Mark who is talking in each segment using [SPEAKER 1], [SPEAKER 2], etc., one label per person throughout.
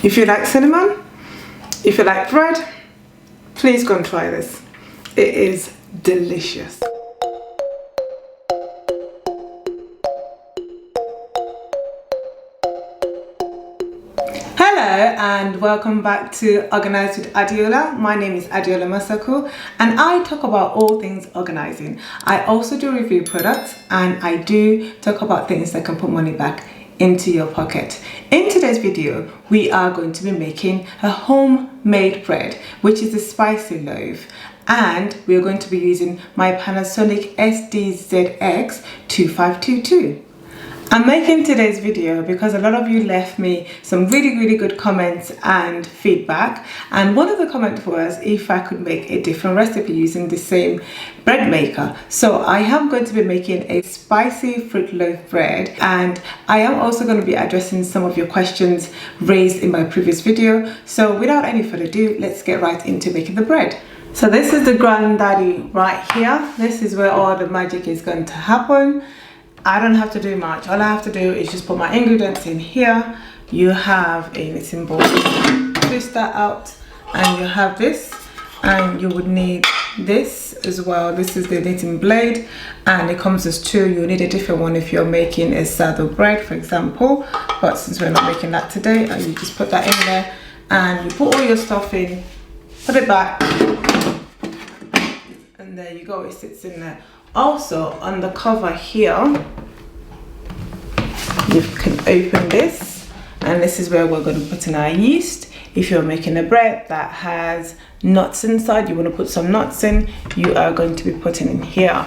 [SPEAKER 1] If you like cinnamon, if you like bread, please go and try this. It is delicious. Hello and welcome back to Organize with Adeola. My name is Adeola Mosaku and I talk about all things organizing. I also do review products and I do talk about things that can put money back into your pocket. In today's video, we are going to be making a homemade bread, which is a spicy loaf. And we're going to be using my Panasonic SDZX2522. I'm making today's video because a lot of you left me some really good comments and feedback, and one of the comments was if I could make a different recipe using the same bread maker. So I am going to be making a spicy fruit loaf bread, and I am also going to be addressing some of your questions raised in my previous video. So without any further ado, let's get right into making the bread. So this is the granddaddy right here. This is where all the magic is going to happen. I don't have to do much. All I have to do is just put my ingredients in here. You have a knitting ball, twist that out, and you have this, and you would need this as well. This is the knitting blade, and it comes as two. You need a different one if you're making a saddle bread, for example, but since we're not making that today, you just put that in there and you put all your stuff in, put it back, and there you go, it sits in there. Also, on the cover here, you can open this, and this is where we're going to put in our yeast. If you're making a bread that has nuts inside, you want to put some nuts in, you are going to be putting in here.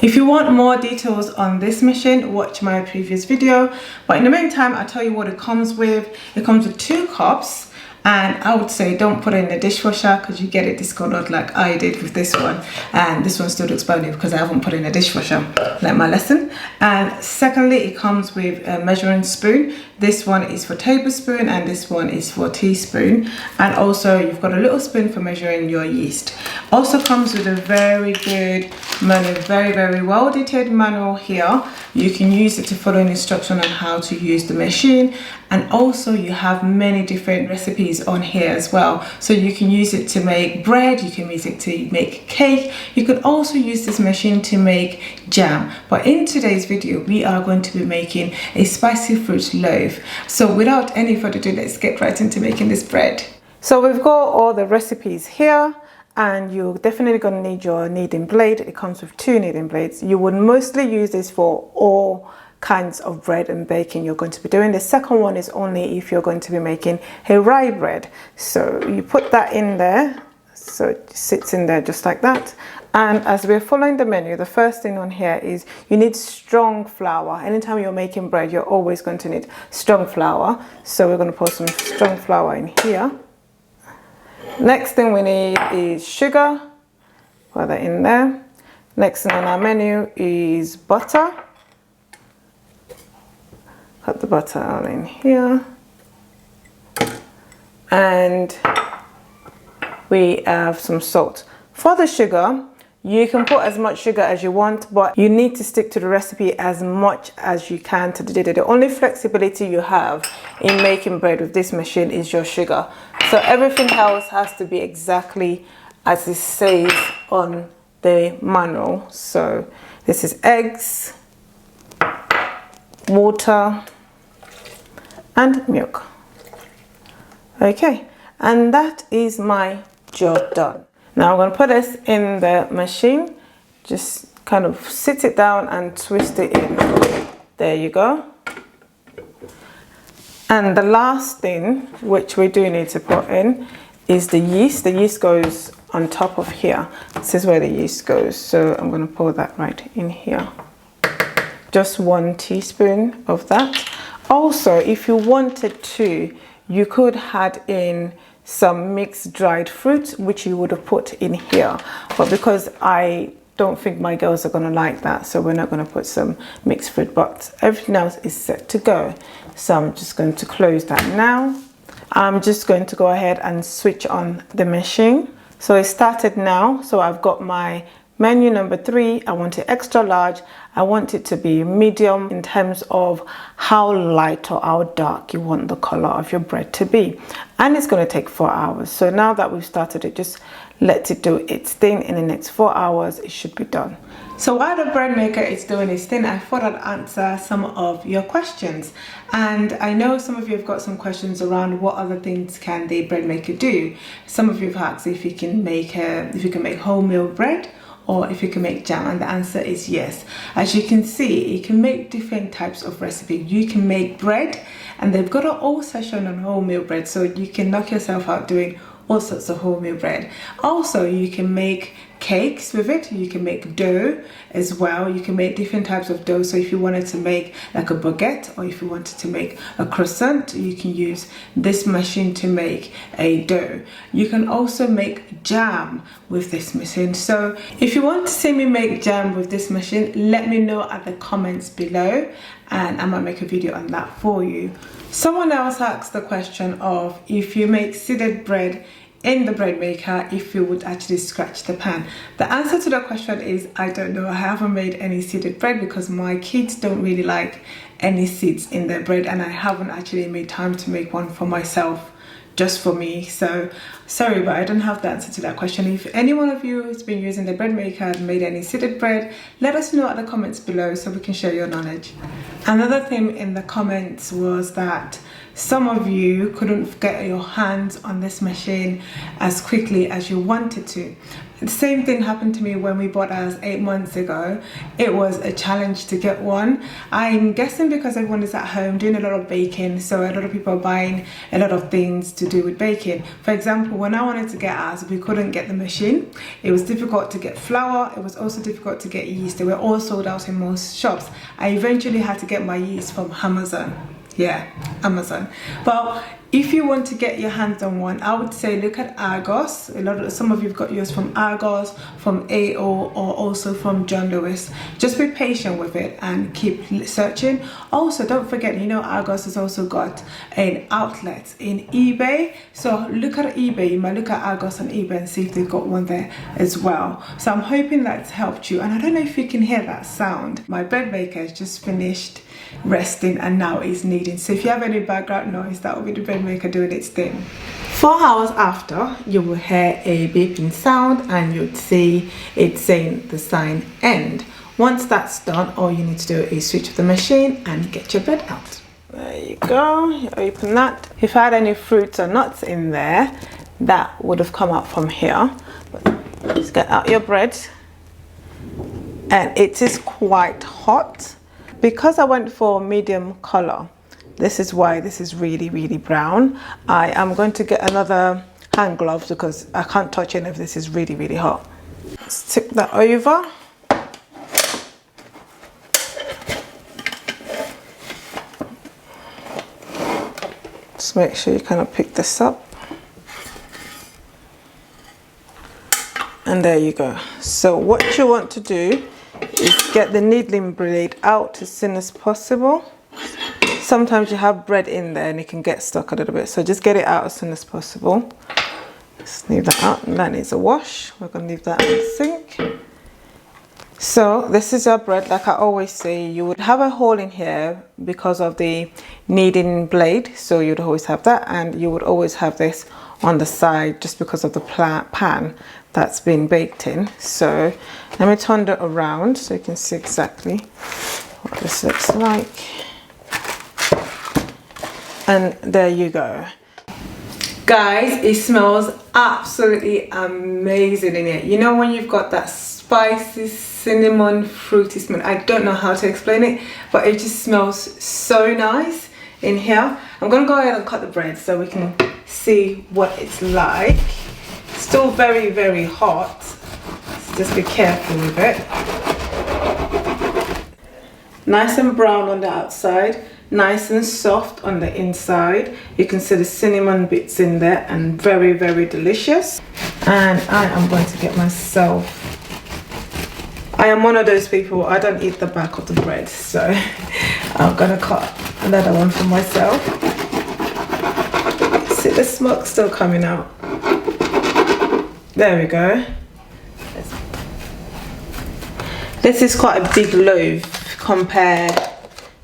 [SPEAKER 1] If you want more details on this machine, watch my previous video. But in the meantime, I'll tell you what it comes with. It comes with 2 cups. And I would say don't put it in the dishwasher because you get it discolored like I did with this one. And this one still looks brand new because I haven't put it in the dishwasher, like my lesson. And secondly, it comes with a measuring spoon. This one is for tablespoon and this one is for teaspoon. And also you've got a little spoon for measuring your yeast. Also comes with a very good manual, very well detailed manual here. You can use it to follow an instruction on how to use the machine. And also you have many different recipes on here as well. So you can use it to make bread, you can use it to make cake. You could also use this machine to make jam. But in today's video, we are going to be making a spicy fruit loaf. So without any further ado, let's get right into making this bread. So we've got all the recipes here. And you're definitely going to need your kneading blade. It comes with 2 kneading blades. You would mostly use this for all kinds of bread and baking you're going to be doing. The second one is only if you're going to be making a rye bread. So you put that in there, so it sits in there just like that. And as we're following the menu, the first thing on here is you need strong flour. Anytime you're making bread, you're always going to need strong flour. So we're going to put some strong flour in here. Next thing we need is sugar. Put that in there. Next thing on our menu is butter. Put the butter all in here. And we have some salt. For the sugar, you can put as much sugar as you want, but you need to stick to the recipe as much as you can to the day. The only flexibility you have in making bread with this machine is your sugar. So everything else has to be exactly as it says on the manual. So this is eggs, water, and milk. Okay, and that is my job done. Now I'm going to put this in the machine. Just kind of sit it down and twist it in. There you go. And the last thing which we do need to put in is the yeast. The yeast goes on top of here. This is where the yeast goes. So I'm going to pour that right in here. Just 1 teaspoon of that. Also, if you wanted to, you could add in some mixed dried fruit, which you would have put in here. But because I don't think my girls are going to like that, so we're not going to put some mixed fruit, but everything else is set to go. So I'm just going to close that now. I'm just going to go ahead and switch on the machine. So it started now. So I've got my Menu number 3, I want it extra large. I want it to be medium in terms of how light or how dark you want the color of your bread to be. And it's going to take 4 hours. So now that we've started it, just let it do its thing. In the next 4 hours, it should be done. So while the bread maker is doing its thing, I thought I'd answer some of your questions. And I know some of you have got some questions around what other things can the bread maker do. Some of you have asked if you can make wholemeal bread, or if you can make jam, and the answer is yes. As you can see, you can make different types of recipes. You can make bread, and they've got an all session on wholemeal bread, so you can knock yourself out doing all sorts of wholemeal bread. Also, you can make cakes with it. You can make dough as well. You can make different types of dough. So if you wanted to make like a baguette, or if you wanted to make a croissant, you can use this machine to make a dough. You can also make jam with this machine. So if you want to see me make jam with this machine, let me know at the comments below, and I might make a video on that for you. Someone else asked the question of if you make seeded bread in the bread maker, if you would actually scratch the pan. The answer to that question is I don't know. I haven't made any seeded bread because my kids don't really like any seeds in their bread, and I haven't actually made time to make one for myself, just for me. So sorry, but I don't have the answer to that question. If any one of you who's been using the bread maker and made any seeded bread, let us know at the comments below so we can share your knowledge. Another thing in the comments was that some of you couldn't get your hands on this machine as quickly as you wanted to. The same thing happened to me when we bought ours 8 months ago. It was a challenge to get one. I'm guessing because everyone is at home doing a lot of baking, so a lot of people are buying a lot of things to do with baking. For example, when I wanted to get ours, we couldn't get the machine. It was difficult to get flour. It was also difficult to get yeast. They were all sold out in most shops. I eventually had to get my yeast from Amazon. Yeah, Amazon. But if you want to get your hands on one, I would say look at Argos. Some of you've got yours from Argos, from AO, or also from John Lewis. Just be patient with it and keep searching. Also, don't forget, you know, Argos has also got an outlet in eBay. So look at eBay. You might look at Argos on eBay and see if they've got one there as well. So I'm hoping that's helped you. And I don't know if you can hear that sound. My bread maker has just finished resting and now is kneading. So if you have any background noise, that will be the bread maker doing its thing. 4 hours after, you will hear a beeping sound and you'd see it saying the sign end. Once that's done, all you need to do is switch the machine and get your bread out. There you go. You open that. If I had any fruits or nuts in there, that would have come out from here. But just get out your bread, and it is quite hot. Because I went for medium color, this is why this is really, really brown. I am going to get another hand gloves because I can't touch any of this. Is really, really hot. Let's tip that over. Just make sure you kind of pick this up. And there you go. So what you want to do is get the needling blade out as soon as possible. Sometimes you have bread in there and it can get stuck a little bit, so just get it out as soon as possible. Just leave that out, and that needs a wash. We're going to leave that in the sink. So this is our bread. Like I always say, you would have a hole in here because of the kneading blade, so you'd always have that, and you would always have this on the side just because of the pan that's been baked in. So let me turn it around so you can see exactly what this looks like. And there you go. Guys, it smells absolutely amazing in here. You know when you've got that spicy cinnamon fruity smell? I don't know how to explain it, but it just smells so nice in here. I'm gonna go ahead and cut the bread so we can see what it's like. Still very, very hot, so just be careful with it. Nice and brown on the outside, nice and soft on the inside. You can see the cinnamon bits in there, and very, very delicious. And I am going to get myself, I am one of those people, I don't eat the back of the bread, so I'm gonna cut another one for myself. See the smoke still coming out. There we go. This is quite a big loaf compared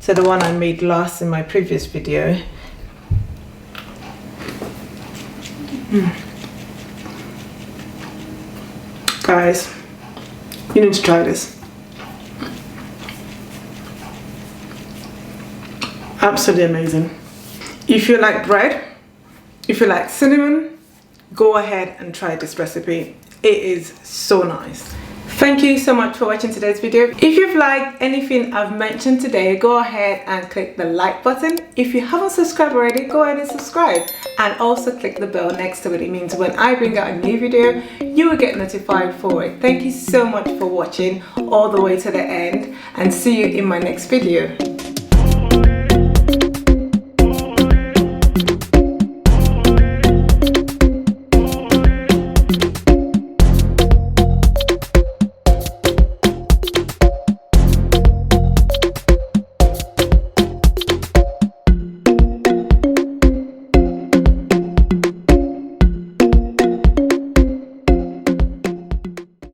[SPEAKER 1] to the one I made last in my previous video. Guys, you need to try this. Absolutely amazing. If you like bread, if you like cinnamon, go ahead and try this recipe. It is so nice. Thank you so much for watching today's video. If you've liked anything I've mentioned today, go ahead and click the like button. If you haven't subscribed already, go ahead and subscribe, and also click the bell next to it. It means when I bring out a new video, you will get notified for it. Thank you so much for watching all the way to the end, and see you in my next video.